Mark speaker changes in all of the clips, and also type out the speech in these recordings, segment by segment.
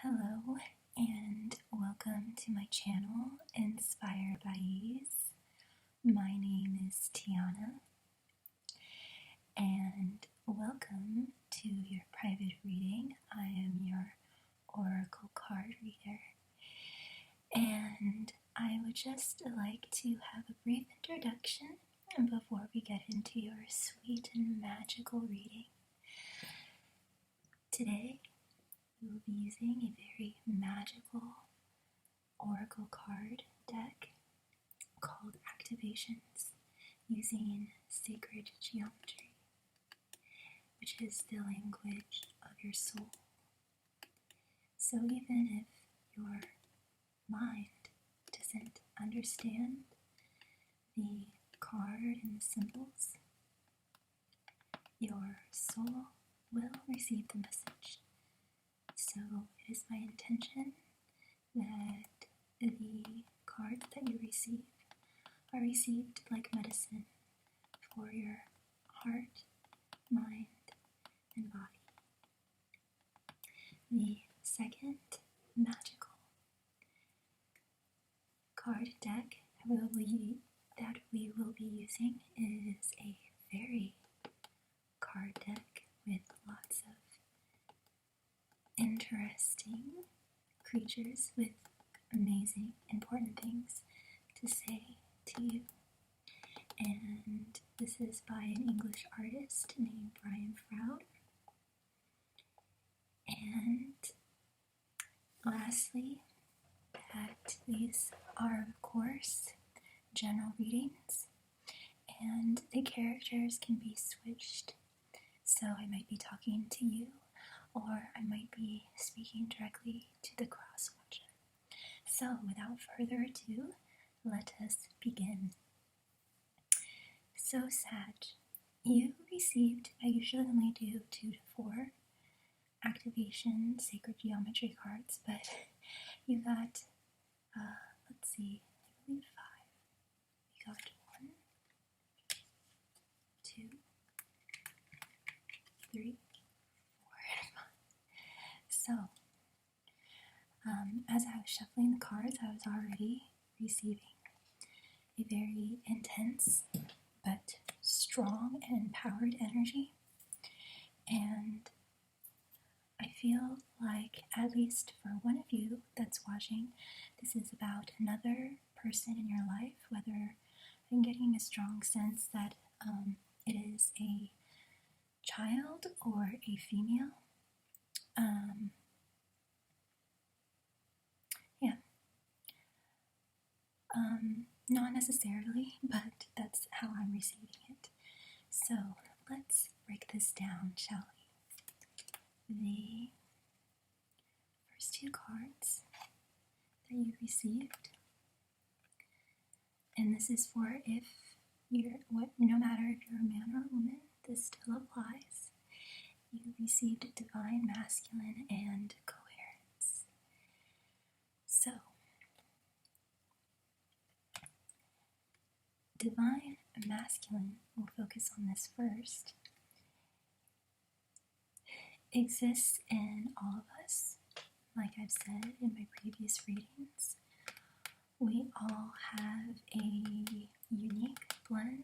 Speaker 1: Hello and welcome to my channel, Inspired by Ease. My name is Tianah and welcome to your private reading. I am your oracle card reader and I would just like to have a brief introduction before we get into your sweet and magical reading. Today we will be using a very magical oracle card deck called Activations using sacred geometry, which is the language of your soul. So even if your mind doesn't understand the card and the symbols, your soul will receive the message. So it is my intention that the cards that you receive are received like medicine for your heart, mind, and body. The second magical card deck that we will be using is a fairy card deck with lots of interesting creatures with amazing, important things to say to you. And this is by an English artist named Brian Froud. And lastly, that these are, of course, general readings, and the characters can be switched. So I might be talking to you, or I might be speaking directly to the cross-watcher. So without further ado, let us begin. So Sag, you received, I usually only do 2 to 4 activation sacred geometry cards, but you got, let's see, I believe 5. You got 1, 2, 3, 4, and 5. So, as I was shuffling the cards, I was already receiving a very intense but strong and empowered energy. And I feel like, at least for one of you that's watching, this is about another person in your life, whether I'm getting a strong sense that it is a child or a female. Not necessarily, but that's how I'm receiving it. So let's break this down, shall we? The first 2 cards that you received, and this is for if no matter if you're a man or a woman, this still applies. You received divine masculine and coherence. So divine masculine, we'll focus on this first, exists in all of us. Like I've said in my previous readings, we all have a unique blend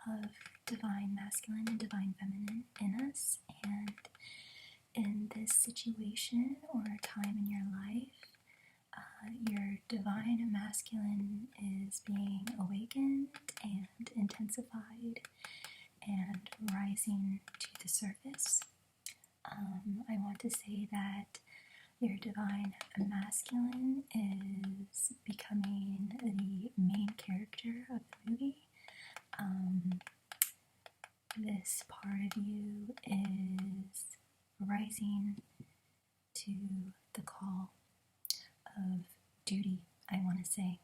Speaker 1: of divine masculine and divine feminine in us, and in this situation or time in your life, your divine masculine is being awakened and intensified and rising to the surface. I want to say that your divine masculine is becoming the main character of the movie. This part of you is rising to the call of duty, I want to say.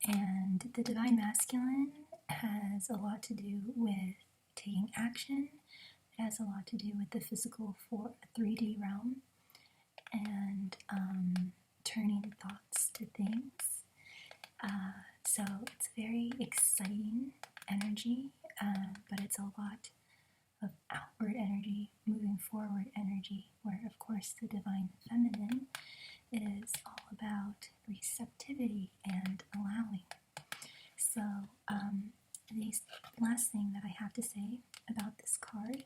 Speaker 1: And the divine masculine has a lot to do with taking action. It has a lot to do with the physical 3D realm and turning thoughts to things. So it's very exciting energy, but it's a lot outward energy, moving forward energy, where of course the divine feminine is all about receptivity and allowing. So the last thing that I have to say about this card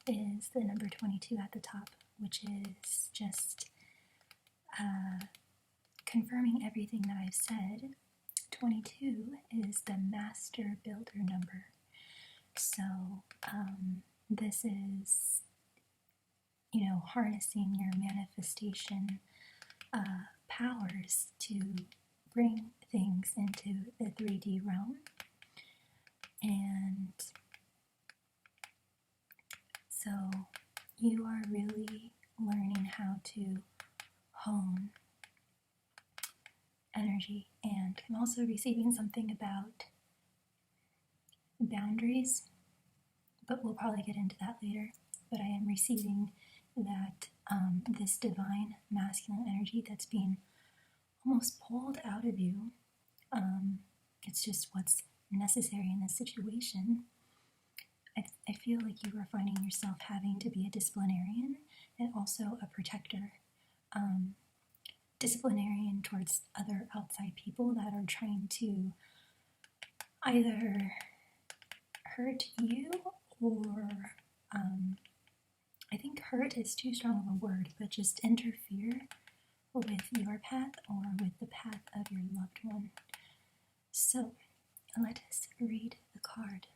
Speaker 1: is the number 22 at the top, which is just confirming everything that I've said. 22 is the master builder number. So this is, harnessing your manifestation powers to bring things into the 3D realm. And so you are really learning how to hone energy, and I'm also receiving something about boundaries, but we'll probably get into that later. But I am receiving that this divine masculine energy that's being almost pulled out of you. It's just what's necessary in this situation. I feel like you are finding yourself having to be a disciplinarian and also a protector. Disciplinarian towards other outside people that are trying to either hurt you or I think hurt is too strong of a word, but just interfere with your path or with the path of your loved one. So let us read the card.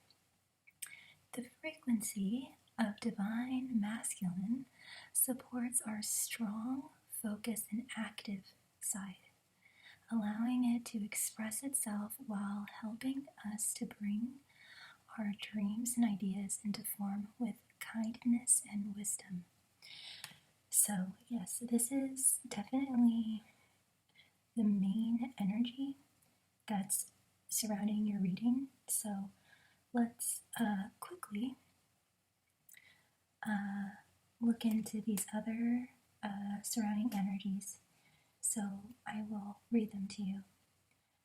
Speaker 1: The frequency of divine masculine supports our strong, focused, and active side, allowing it to express itself while helping us to bring our dreams and ideas into form with kindness and wisdom. So yes, this is definitely the main energy that's surrounding your reading. So let's quickly look into these other surrounding energies. So I will read them to you.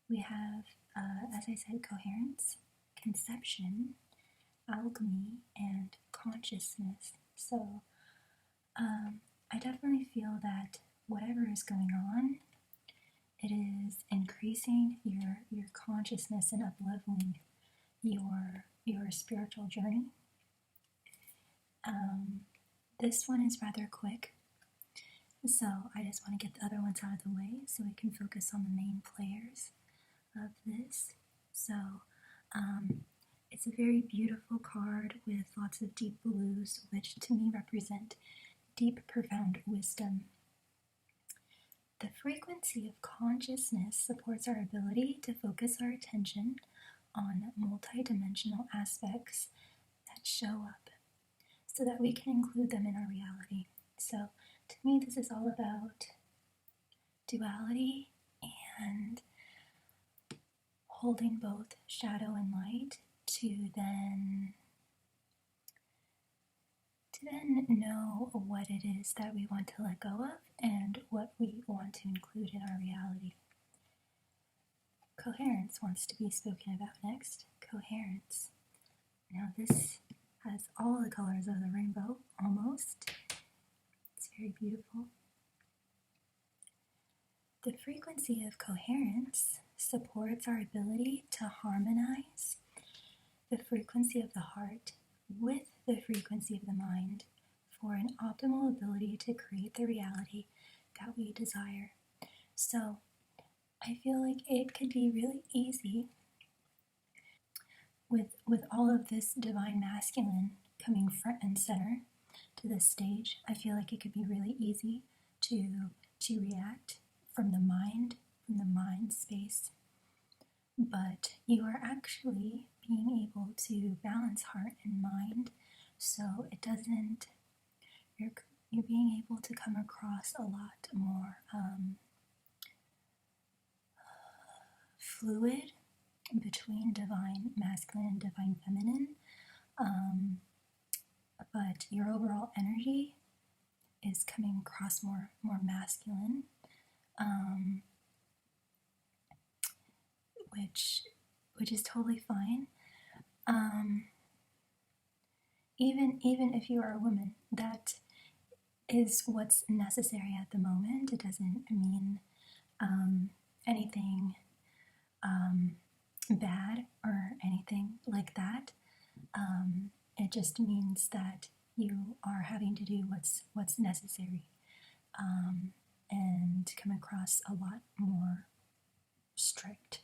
Speaker 1: We have, as I said, coherence, conception, alchemy, and consciousness. So I definitely feel that whatever is going on, it is increasing your consciousness and upleveling your spiritual journey. This one is rather quick, so I just want to get the other ones out of the way so we can focus on the main players of this. So it's a very beautiful card with lots of deep blues, which to me represent deep, profound wisdom. The frequency of consciousness supports our ability to focus our attention on multidimensional aspects that show up so that we can include them in our reality. So to me, this is all about duality and holding both shadow and light to then know what it is that we want to let go of and what we want to include in our reality. Coherence wants to be spoken about next. Coherence. Now this has all the colors of the rainbow, almost. It's very beautiful. The frequency of coherence supports our ability to harmonize the frequency of the heart with the frequency of the mind for an optimal ability to create the reality that we desire. So I feel like it could be really easy with all of this divine masculine coming front and center to this stage. I feel like it could be really easy to react from the mind space, but you are actually being able to balance heart and mind, so it doesn't, you're being able to come across a lot more fluid between divine masculine and divine feminine, but your overall energy is coming across more masculine, which is totally fine. even if you are a woman, that is what's necessary at the moment. It doesn't mean anything bad or anything like that. It just means that you are having to do what's necessary, and come across a lot more strict.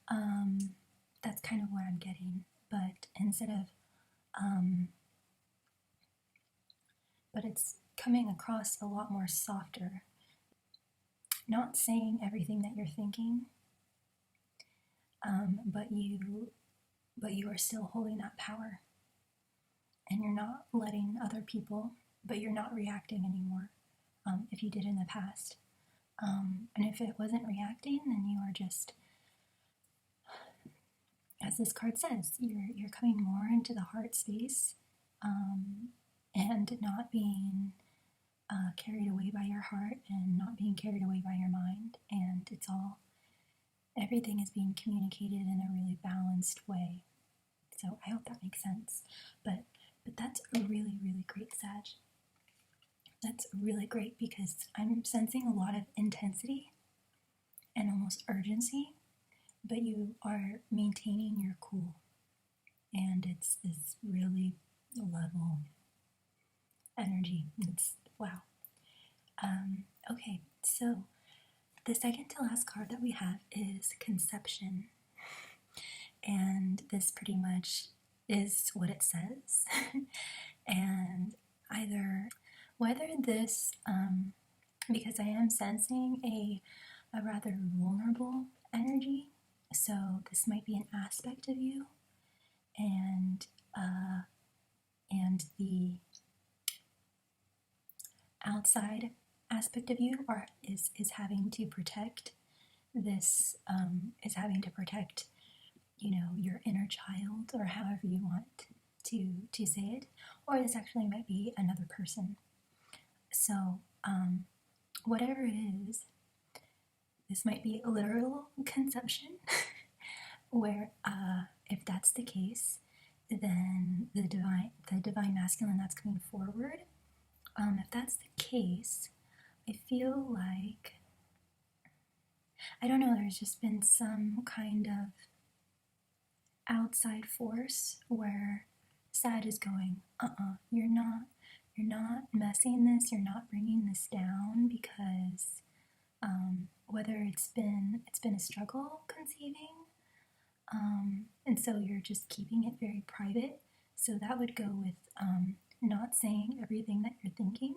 Speaker 1: That's kind of what I'm getting, but instead of but it's coming across a lot more softer. Not saying everything that you're thinking, but you are still holding that power, and you're not letting other people, but you're not reacting anymore, if you did in the past. And if it wasn't reacting, then you are just, as this card says, you're coming more into the heart space, and not being carried away by your heart and not being carried away by your mind. And everything is being communicated in a really balanced way. So I hope that makes sense. But that's a really, really great Sag. That's really great because I'm sensing a lot of intensity and almost urgency, but you are maintaining your cool. And it's this really level energy. It's wow. Okay, so the second to last card that we have is Conception. And this pretty much is what it says. And whether this, because I am sensing a rather vulnerable energy, so this might be an aspect of you, and the outside aspect of you is having to protect this, is having to protect, your inner child, or however you want to say it, or this actually might be another person. So whatever it is, this might be a literal conception where if that's the case, then the divine masculine that's coming forward, if that's the case, I feel like, I don't know, there's just been some kind of outside force where Sag is going, you're not messing this, you're not bringing this down, because whether it's been a struggle conceiving, and so you're just keeping it very private. So that would go with not saying everything that you're thinking.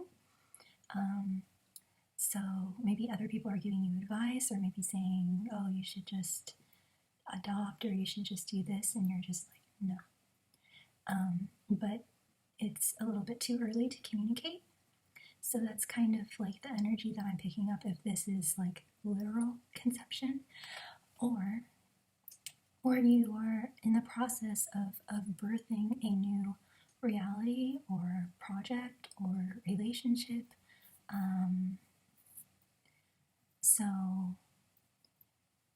Speaker 1: So maybe other people are giving you advice, or maybe saying, oh, you should just adopt, or you should just do this, and you're just like, no. But it's a little bit too early to communicate. So that's kind of like the energy that I'm picking up, if this is like literal conception, or you are in the process of birthing a new reality or project or relationship. So,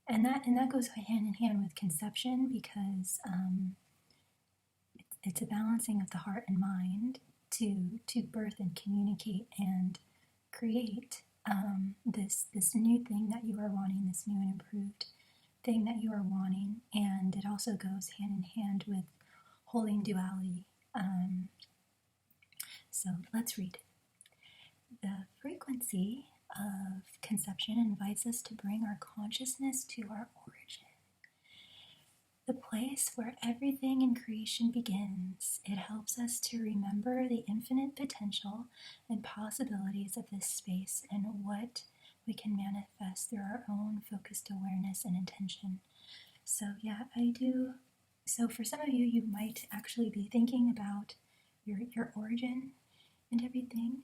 Speaker 1: and that goes hand in hand with conception, because it's a balancing of the heart and mind to birth and communicate and create this new thing that you are wanting, this new and improved thing that you are wanting. And it also goes hand in hand with holding duality. So let's read. The frequency of conception invites us to bring our consciousness to our origin, the place where everything in creation begins. It helps us to remember the infinite potential and possibilities of this space and what we can manifest through our own focused awareness and intention. So yeah, I do. So for some of you, you might actually be thinking about your origin and everything,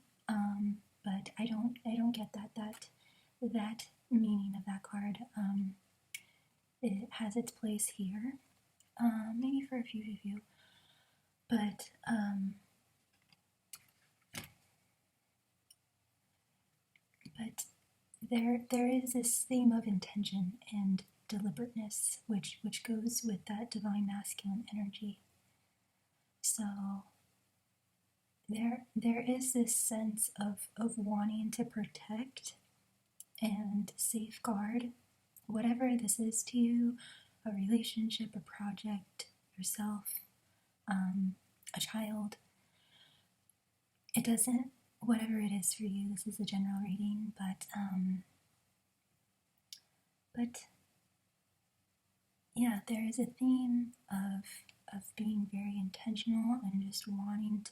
Speaker 1: but I don't get that meaning of that card. It has its place here, maybe for a few of you, but there is this theme of intention and deliberateness, which goes with that divine masculine energy. So there is this sense of wanting to protect and safeguard whatever this is to you, a relationship, a project, yourself, a child. It doesn't, whatever it is for you, this is a general reading, but yeah, there is a theme of being very intentional and just wanting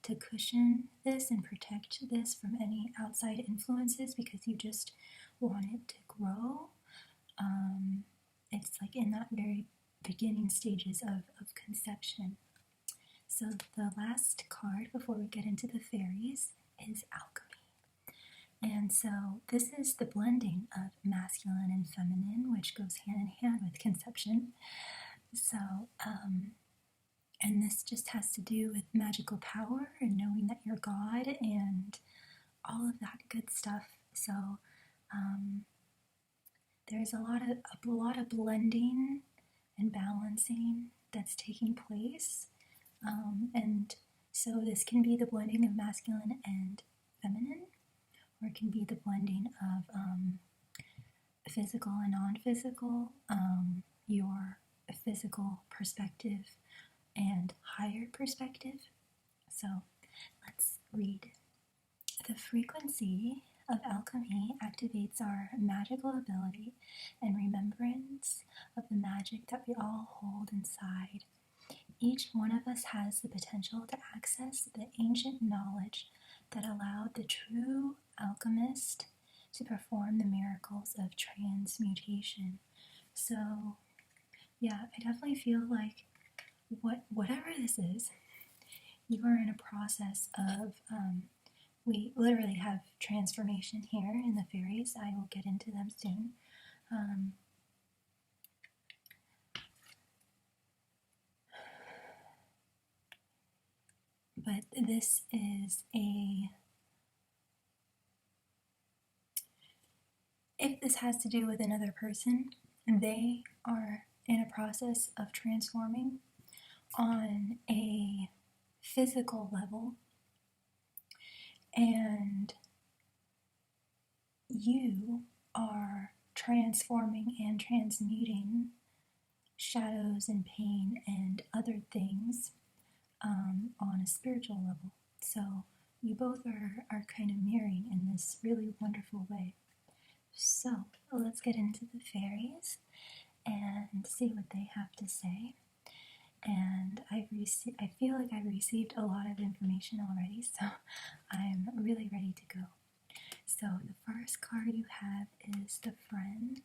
Speaker 1: to cushion this and protect this from any outside influences because you just want it to grow. It's like in that very beginning stages of conception. So the last card before we get into the fairies is alchemy. And so this is the blending of masculine and feminine, which goes hand in hand with conception. So, and this just has to do with magical power and knowing that you're God and all of that good stuff. So, there's a lot of blending and balancing that's taking place. And so this can be the blending of masculine and feminine, or it can be the blending of physical and non-physical, your physical perspective and higher perspective. So let's read. The frequency of alchemy activates our magical ability and remembrance of the magic that we all hold inside. Each one of us has the potential to access the ancient knowledge that allowed the true alchemist to perform the miracles of transmutation. So, yeah, I definitely feel like whatever this is, you are in a process of, we literally have transformation here in the fairies. I will get into them soon. But this is if this has to do with another person, they are in a process of transforming on a physical level, and you are transforming and transmuting shadows and pain and other things on a spiritual level. So you both are kind of mirroring in this really wonderful way. So let's get into the fairies and see what they have to say. And I feel like I've received a lot of information already, so I'm really ready to go. So the first card you have is the Friends,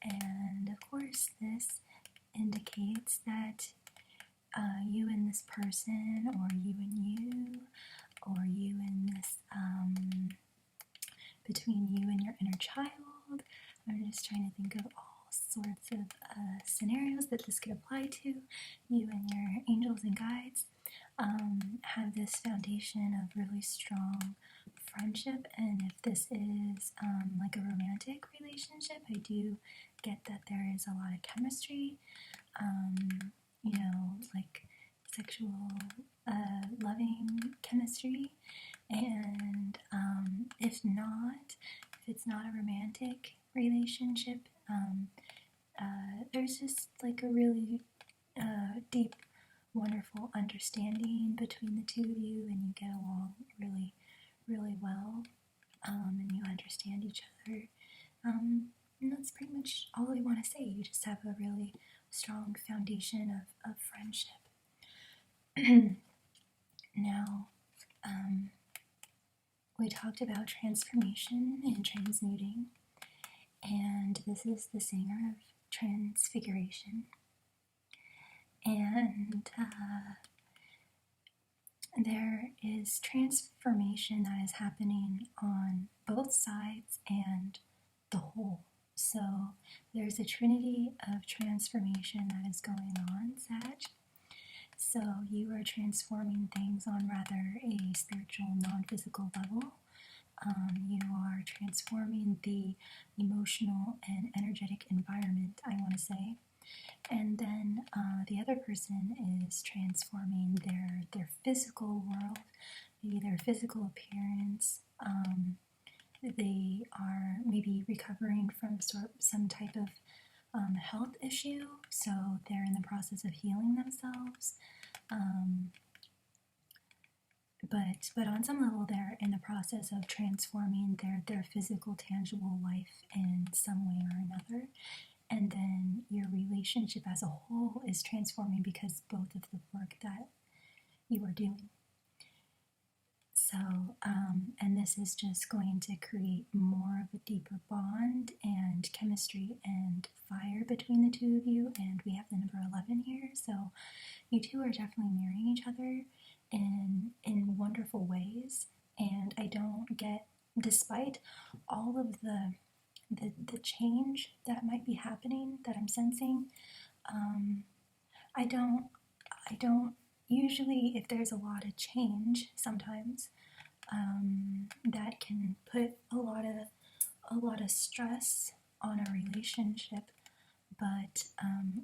Speaker 1: and of course this indicates that you and this person, or you and you, or you and this, between you and your inner child. I'm just trying to think of all sorts of scenarios that this could apply to. You and your angels and guides have this foundation of really strong friendship, and if this is like a romantic relationship, I do get that there is a lot of chemistry, like sexual loving chemistry, and if it's not a romantic relationship, there's just like a really deep, wonderful understanding between the two of you, and you get along really, really well, and you understand each other. And that's pretty much all I want to say. You just have a really strong foundation of friendship. Now, we talked about transformation and transmuting, and this is the singer of transfiguration. And there is transformation that is happening on both sides and the whole. So there's a trinity of transformation that is going on, Sag. So you are transforming things on rather a spiritual, non-physical level. You are transforming the emotional and energetic environment, I want to say. and then the other person is transforming their physical world, maybe their physical appearance. They are maybe recovering from some type of health issue, so they're in the process of healing themselves. But on some level, they're in the process of transforming their physical, tangible life in some way or another. And then your relationship as a whole is transforming because both of the work that you are doing. So, and this is just going to create more of a deeper bond and chemistry and fire between the two of you. And we have the number 11 here, so you two are definitely mirroring each other in wonderful ways. And I don't get, despite all of the change that might be happening that I'm sensing, I don't usually, if there's a lot of change, sometimes that can put a lot of stress on a relationship. But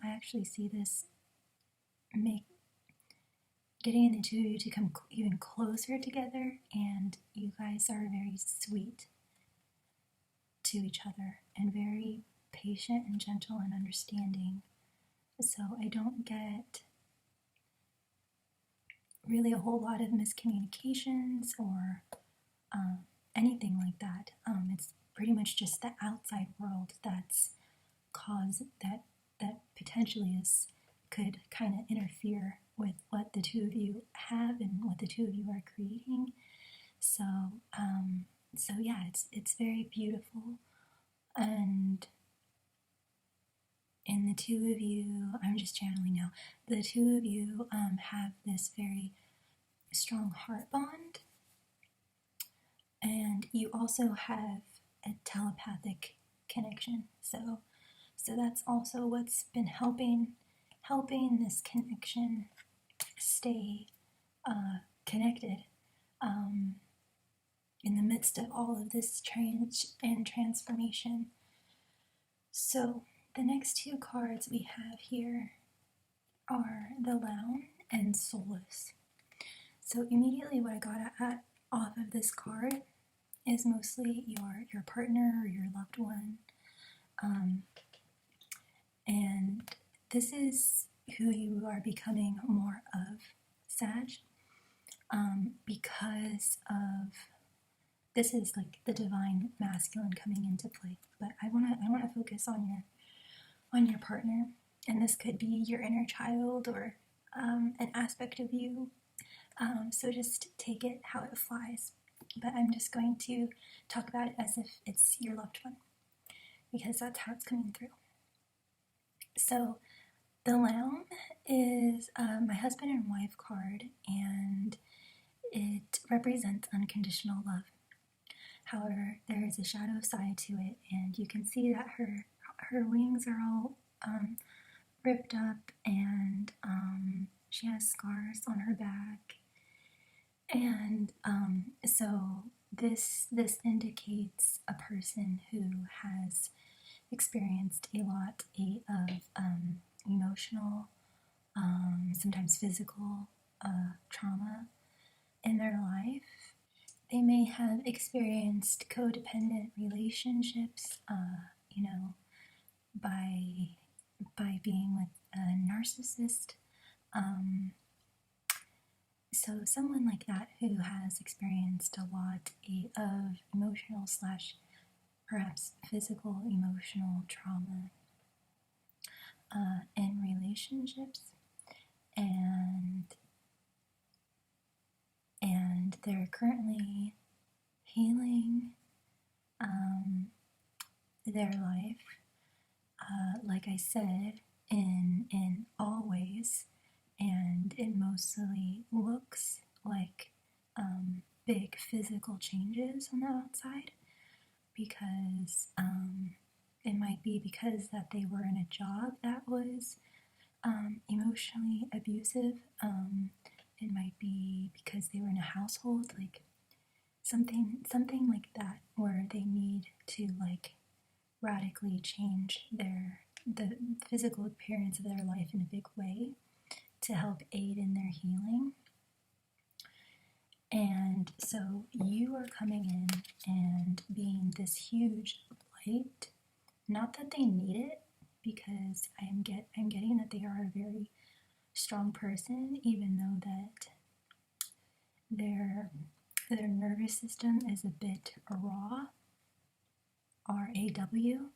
Speaker 1: I actually see this getting the two of you to come even closer together, and you guys are very sweet to each other and very patient and gentle and understanding. So I don't get really a whole lot of miscommunications or anything like that. It's pretty much just the outside world that's caused that potentially could kind of interfere with what the two of you have and what the two of you are creating. So yeah, it's very beautiful. And the two of you, I'm just channeling now, the two of you have this very strong heart bond. And you also have a telepathic connection. So that's also what's been helping this connection stay connected in the midst of all of this change and transformation. So the next two cards we have here are the Loun and Solace. So immediately what I got off of this card is mostly your partner or your loved one. And this is who you are becoming more of, Sag, because of, this is like the divine masculine coming into play. But I wanna focus on your partner, and this could be your inner child or an aspect of you. So just take it how it flies. But I'm just going to talk about it as if it's your loved one, because that's how it's coming through. So the Loun is my husband and wife card, and it represents unconditional love. However, there is a shadow side to it, and you can see that her wings are all ripped up, and she has scars on her back. And so this indicates a person who has experienced a lot of emotional, sometimes physical trauma in their life. They may have experienced codependent relationships, by being with a narcissist. So someone like that who has experienced a lot of emotional / perhaps physical emotional trauma in relationships, and they're currently healing their life, like I said, in all ways. And it mostly looks like big physical changes on the outside, because it might be because that they were in a job that was emotionally abusive. It might be because they were in a household, like something like that, where they need to like radically change their the physical appearance of their life in a big way to help aid in their healing. And so you are coming in and being this huge light. Not that they need it, because I'm getting that they are a very strong person, even though that their nervous system is a bit raw, RAW,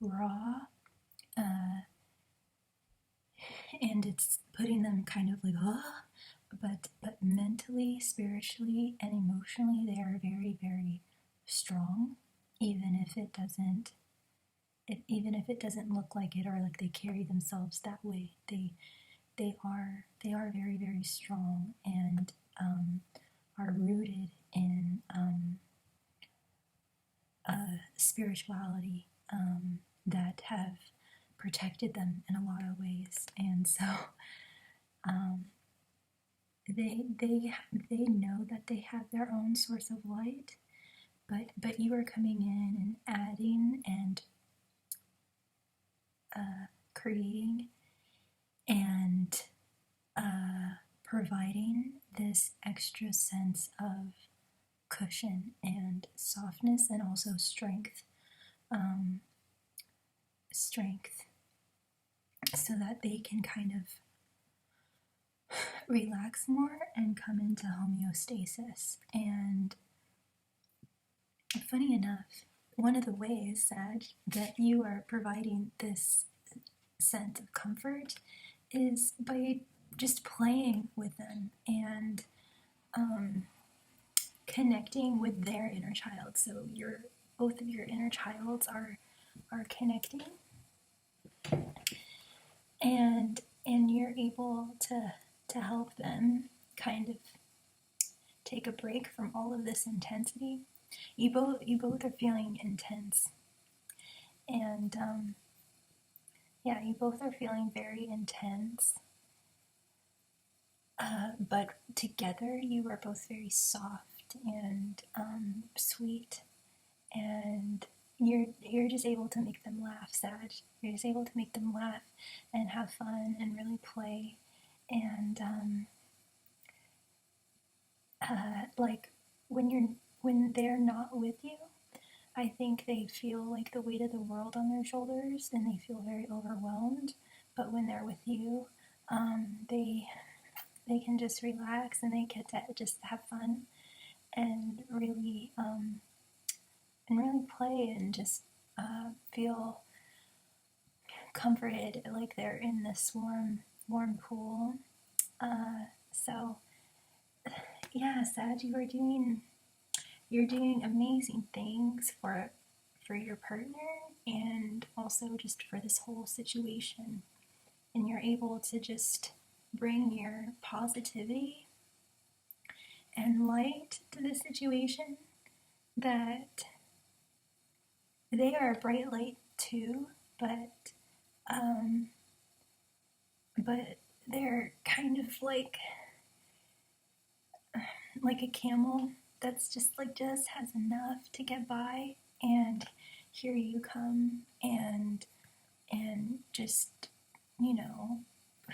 Speaker 1: raw, and it's putting them kind of like, but mentally, spiritually, and emotionally, they are very, very strong, even if it doesn't look like it, or like they carry themselves that way. They are very, very strong, and are rooted in spirituality that have protected them in a lot of ways. And so they know that they have their own source of light, but you are coming in and adding and creating and providing this extra sense of cushion and softness, and also strength, so that they can kind of relax more and come into homeostasis. And funny enough, one of the ways, Sag, that you are providing this sense of comfort is by just playing with them and connecting with their inner child. So both of your inner childs are connecting, and you're able to help them kind of take a break from all of this intensity. You both are feeling intense, and you both are feeling very intense. But together, you are both very soft and sweet, and you're just able to make them laugh, Sag. You're just able to make them laugh and have fun and really play. And like when they're not with you, I think they feel like the weight of the world on their shoulders, and they feel very overwhelmed. But when they're with you, they can just relax, and they get to just have fun and really play, and just feel comforted, like they're in this warm pool. So yeah, Sag, you're doing amazing things for your partner, and also just for this whole situation. And you're able to just bring your positivity and light to the situation, that they are a bright light too, but they're kind of like a camel that's just has enough to get by, and here you come and just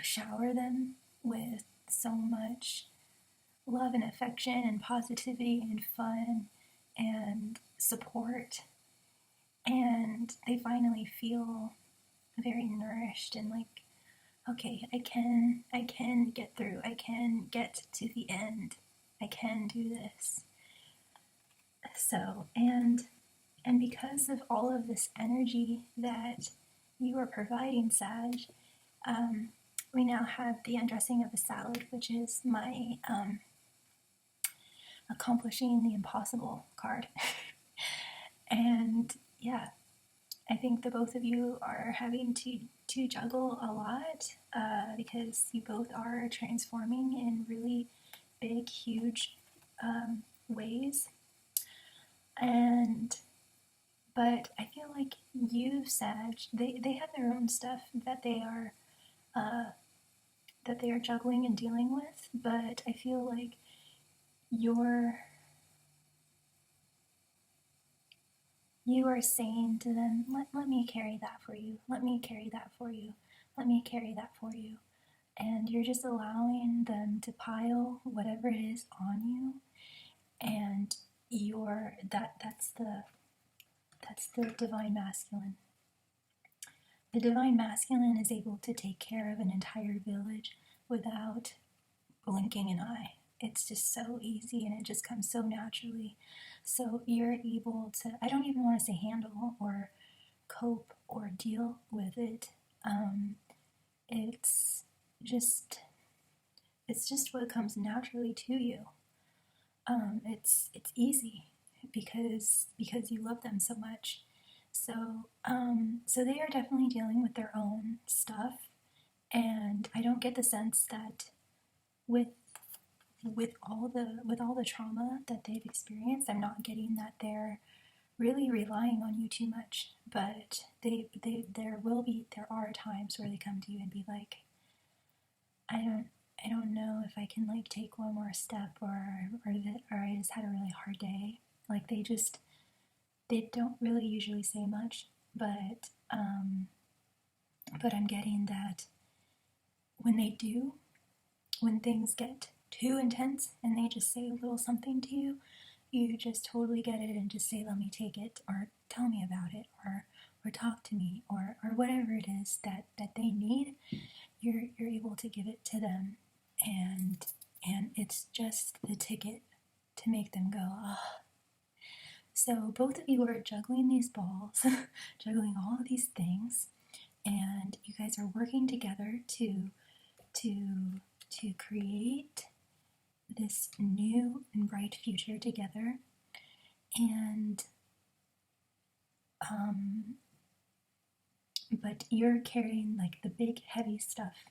Speaker 1: shower them with so much love and affection and positivity and fun and support, and they finally feel very nourished and like, okay, I can get through, I can get to the end, I can do this. So, and because of all of this energy that you are providing, Sag, we now have the undressing of the salad, which is my accomplishing the impossible card. And yeah, I think the both of you are having to juggle a lot, because you both are transforming in really big, huge ways. But I feel like you, Sag, they have their own stuff that they are juggling and dealing with, but I feel like you are saying to them, let me carry that for you. Let me carry that for you. Let me carry that for you. And you're just allowing them to pile whatever it is on you, and that's the divine masculine. The divine masculine is able to take care of an entire village without blinking an eye. It's just so easy and it just comes so naturally. So you're able to, I don't even want to say handle or cope or deal with it. It's just what comes naturally to you. It's easy because you love them so much. So they are definitely dealing with their own stuff, and I don't get the sense that with all the trauma that they've experienced, I'm not getting that they're really relying on you too much. But there are times where they come to you and be like, I don't know if I can like take one more step, or I just had a really hard day. Like they don't really usually say much, but I'm getting that when they do, when things get too intense and they just say a little something to you, you just totally get it and just say, let me take it, or tell me about it, or talk to me, or whatever it is that they need, you're able to give it to them, and it's just the ticket to make them go, oh. So both of you are juggling these balls, juggling all of these things, and you guys are working together to create this new and bright future together. And but you're carrying like the big heavy stuff.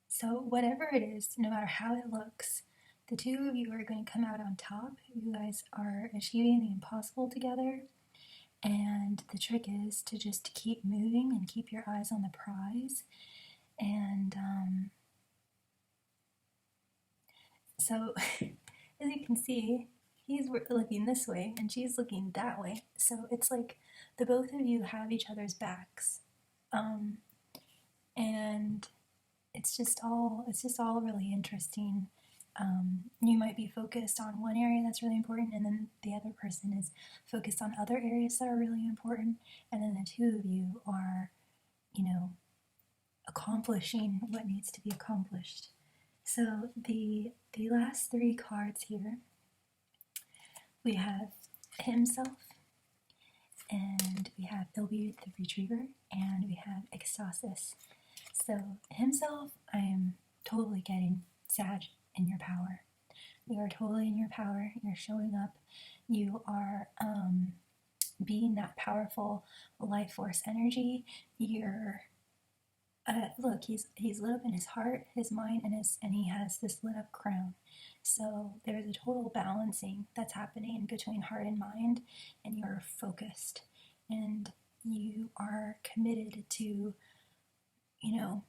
Speaker 1: So whatever it is, no matter how it looks, the two of you are going to come out on top. You guys are achieving the impossible together. And the trick is to just keep moving and keep your eyes on the prize. And so, as you can see, he's looking this way and she's looking that way. So it's like the both of you have each other's backs. And it's just all really interesting. You might be focused on one area that's really important, and then the other person is focused on other areas that are really important, and then the two of you are, accomplishing what needs to be accomplished. So the last three cards here, we have himself, and we have Ilby the Retriever, and we have Ecstasis. So himself, I am totally getting Sag in your power. You are totally in your power. You're showing up. You are being that powerful life force energy. You're look, he's lit up in his heart, his mind, and he has this lit up crown. So there's a total balancing that's happening between heart and mind, and you're focused, and you are committed to,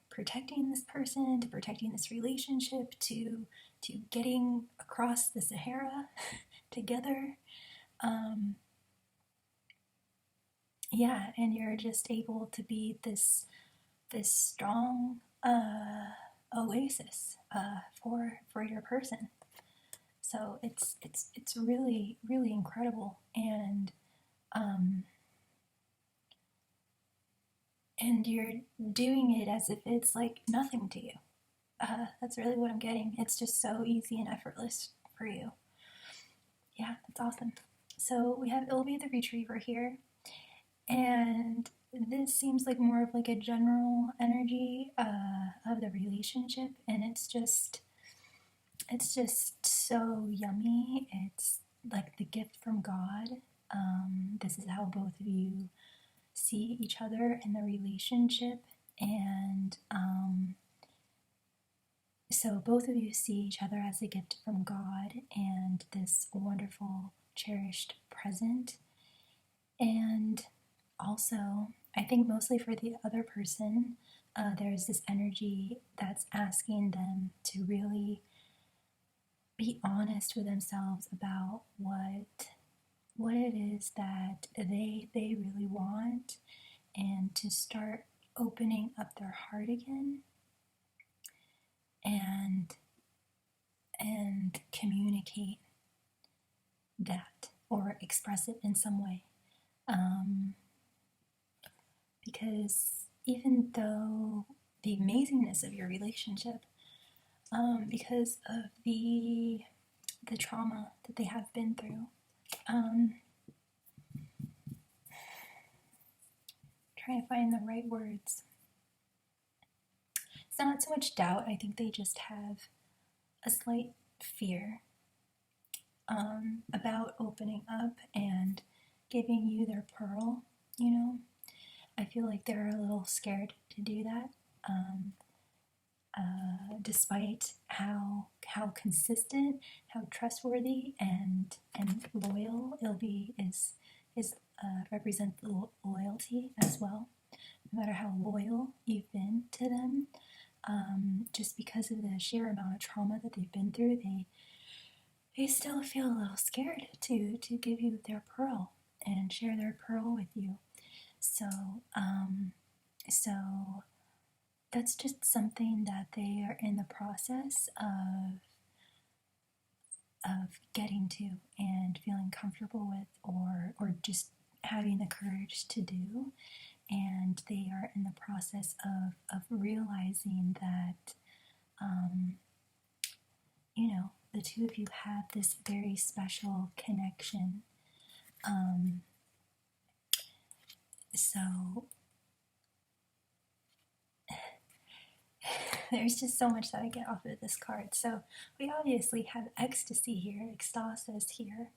Speaker 1: protecting this person, to protecting this relationship, to getting across the Sahara together. And you're just able to be this strong oasis for your person. So it's really, really incredible, and you're doing it as if it's like nothing to you. That's really what I'm getting. It's just so easy and effortless for you. Yeah, that's awesome. So we have Ilby the Retriever here, and this seems like more of like a general energy of the relationship, and it's just so yummy. It's like the gift from God. This is how both of you see each other in the relationship, and so both of you see each other as a gift from God and this wonderful, cherished present. And also, I think mostly for the other person, there's this energy that's asking them to really be honest with themselves about what it is that they really want, and to start opening up their heart again, and communicate that or express it in some way. Because even though the amazingness of your relationship, because of the trauma that they have been through, trying to find the right words. It's not so much doubt. I think they just have a slight fear about opening up and giving you their pearl, you know. I feel like they're a little scared to do that, despite how consistent, how trustworthy and loyal Ilby is represent loyalty as well. No matter how loyal you've been to them, just because of the sheer amount of trauma that they've been through, they still feel a little scared to give you their pearl and share their pearl with you. So that's just something that they are in the process of getting to and feeling comfortable with, or just having the courage to do. And they are in the process of realizing that, the two of you have this very special connection. So there's just so much that I get off of this card. So we obviously have ecstasy here, ecstasis here,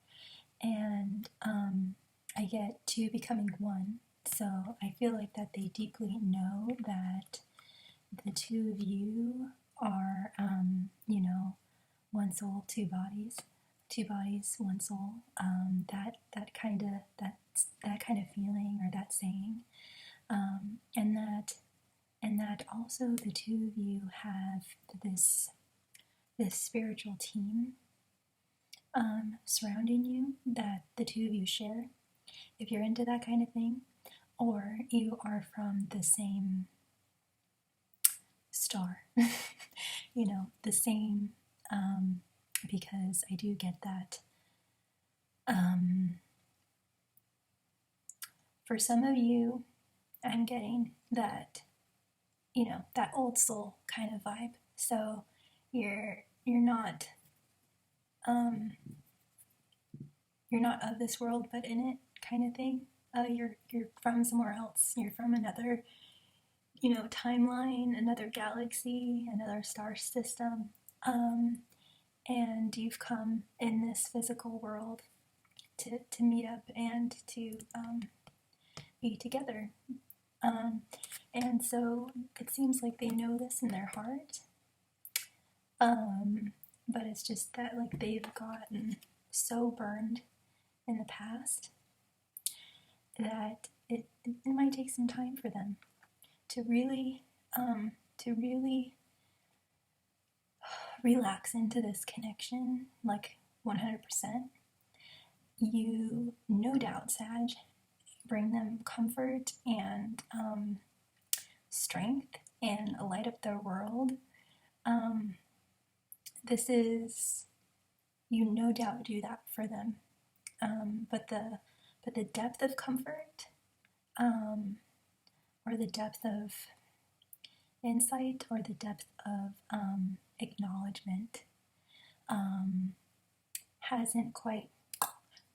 Speaker 1: and I get two becoming one. So I feel like that they deeply know that the two of you are, one soul, two bodies, one soul. That kind of feeling, or that saying, and that also the two of you have this spiritual team surrounding you that the two of you share. If you're into that kind of thing, or you are from the same star, the same, because I do get that. For some of you, I'm getting that, that old soul kind of vibe. So you're not of this world, but in it, kind of thing. You're from somewhere else. You're from another, timeline, another galaxy, another star system, and you've come in this physical world to meet up and to be together. And so it seems like they know this in their heart, but it's just that, like, they've gotten so burned in the past that it might take some time for them to really relax into this connection, like 100%. You, no doubt, Sag, bring them comfort and strength and light up their world. This is, you no doubt do that for them. But the depth of comfort, or the depth of insight, or the depth of acknowledgement, hasn't quite,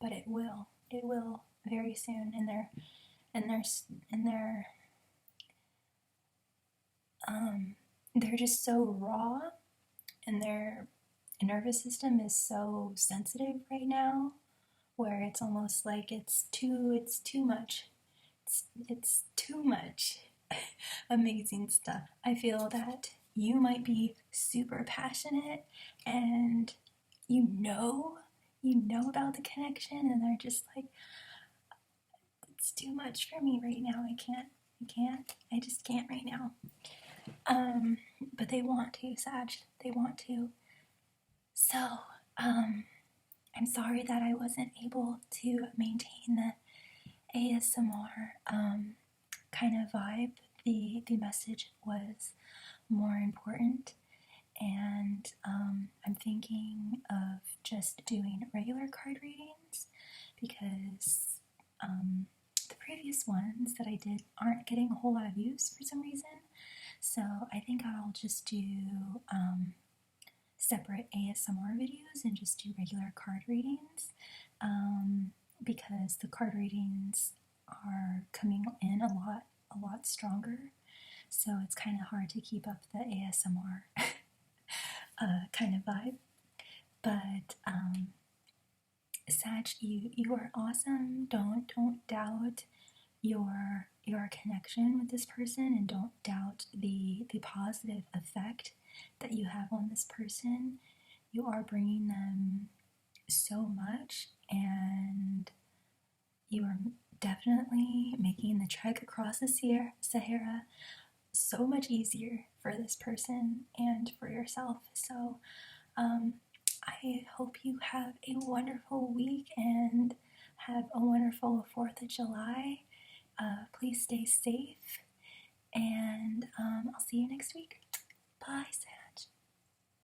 Speaker 1: but it will. It will very soon. They're just so raw, and their nervous system is so sensitive right now, where it's almost like it's too much. It's too much amazing stuff. I feel that you might be super passionate, and you know about the connection, and they're just like, it's too much for me right now. I just can't right now. But they want to, Sag. They want to. So I'm sorry that I wasn't able to maintain the ASMR kind of vibe. The message was more important, and I'm thinking of just doing regular card readings because the previous ones that I did aren't getting a whole lot of views for some reason. So I think I'll just do separate ASMR videos and just do regular card readings because the card readings are coming in a lot stronger. So it's kind of hard to keep up the ASMR kind of vibe. But Sag, you are awesome. Don't doubt your connection with this person, and don't doubt the positive effect that you have on this person. You are bringing them so much, and you are definitely making the trek across the Sahara so much easier for this person and for yourself. So I hope you have a wonderful week and have a wonderful 4th of July. Please stay safe, and I'll see you next week. Bye, Sag.